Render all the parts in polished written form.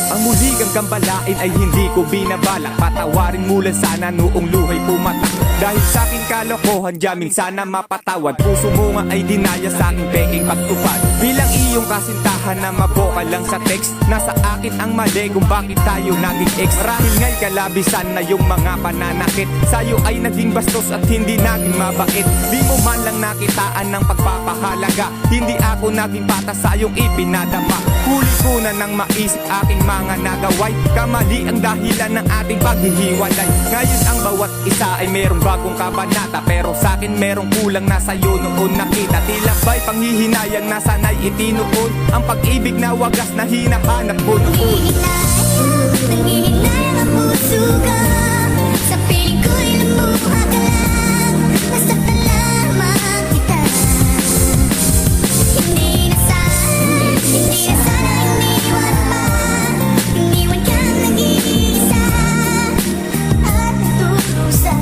Ang muli kang gambalain ay hindi ko binabalak. Patawarin mo lang sana noong luhay pumatak. Dahil sa'king kalokohan jamming sana mapatawad. Puso mo nga ay dinaya sa'king peking pagtupad. Bilang iyong kasintahan na maboka lang sa text. Nasa akin ang mali kung bakit tayo naging ex. Marahil nga'y kalabisan na yung mga pananakit. Sa'yo ay naging bastos at hindi naging mabait. Di mo man lang nakitaan ng pagpapahalaga. Hindi ako naging patas sa iyong ipinadama. Huli ko na nang maisip aking mga nagaway. Kamali ang dahilan ng ating paghihiwalay. Ngayon ang bawat isa ay merong bagong kabanata. Pero sa'kin merong kulang na sa'yo noon nakita. Tila ba'y panghihinayang na sana'y itinuon. Ang pag-ibig na wagas na hinahanap mo noon. Nangihinay ang puso ko. Sa piling ko'y lumuha ka lang. Masaktan lamang kita. Hindi na sana iniwan pa. Iniwan kang nag-iisa. At nagtutusan.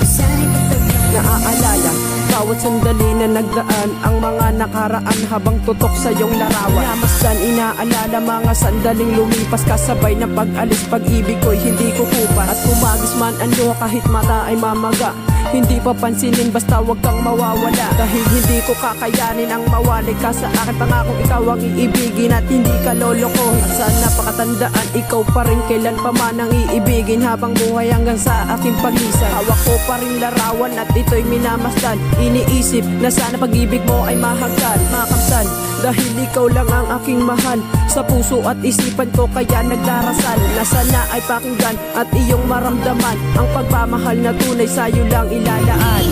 Sana'y pagpagod. Naaalala bawat sandali na nagdaan, ang mga nakaraan habang tutok sa iyong larawan. Namasdan, inaalala mga sandaling lumipas, kasabay na pag-alis, pag-ibig ko'y hindi kukupas. At kumagis man ang luha kahit mata ay mamaga. Hindi papansinin basta wag kang mawawala. Dahil hindi ko kakayanin ang mawali ka sa akin. Pangakong ikaw ang iibigin at hindi ka lolokohin. At sana pakatandaan, ikaw pa rin kailan pa man ang iibigin habang buhay hanggang sa aking paglisan. Hawak ko pa rin larawan at ito'y minamasdan. Iniisip na sana pag-ibig mo ay mahagkan, makamtan. Dahil ikaw lang ang aking mahal. Sa puso at isipan ko kaya nagdarasal na sana ay pakinggan at iyong maramdaman ang pagmamahal na tunay sa'yo lang ilalaan.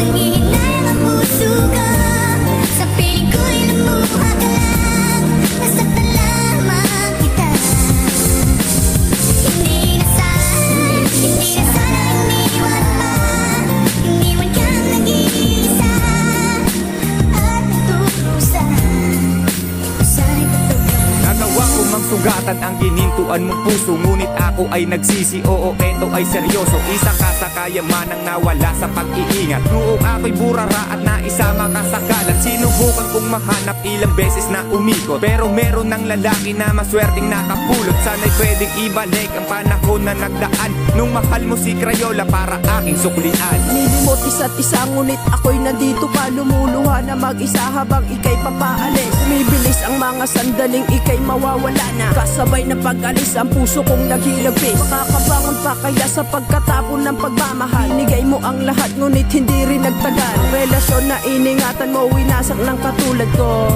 Nangihinay ang puso ko. Sa piling ko'y lumuha ka lang. Nasaktan lamang kita. Hindi na sana iniwan pa. Iniwan kang nag-iisa. At nagtutusan. Sana'y pagpagod. Nagawa ko mang sugatan ang ginintuan mong puso. Ngunit ako ay nagsisi, oo, eto ay seryoso. Isa ka sa kayamanang nawala sa pag-iingat. Noong ako'y burara at naisama ka sa kalat. Sinubukan kong mahanap ilang beses na umikot. Pero meron ng lalaki na maswerteng nakapulot. Sana'y pwedeng ibalik ang panahon na nagdaan nung mahal mo si Crayola para aking suklian. Nilimot isa't isa ngunit ako'y nandito pa. Lumuluha na mag-isa habang ika'y papaalis. Umibilis ang mga sandaling ika'y mawawala na. Kasabay na pag-alis ang puso kong naghilabis. Makakabangon pa kaya sa pagkatapon ng pagmamahal. Binigay mo ang lahat ngunit hindi rin nagtagal. Ang relasyon na iningatan mo winasak ng katulad ko.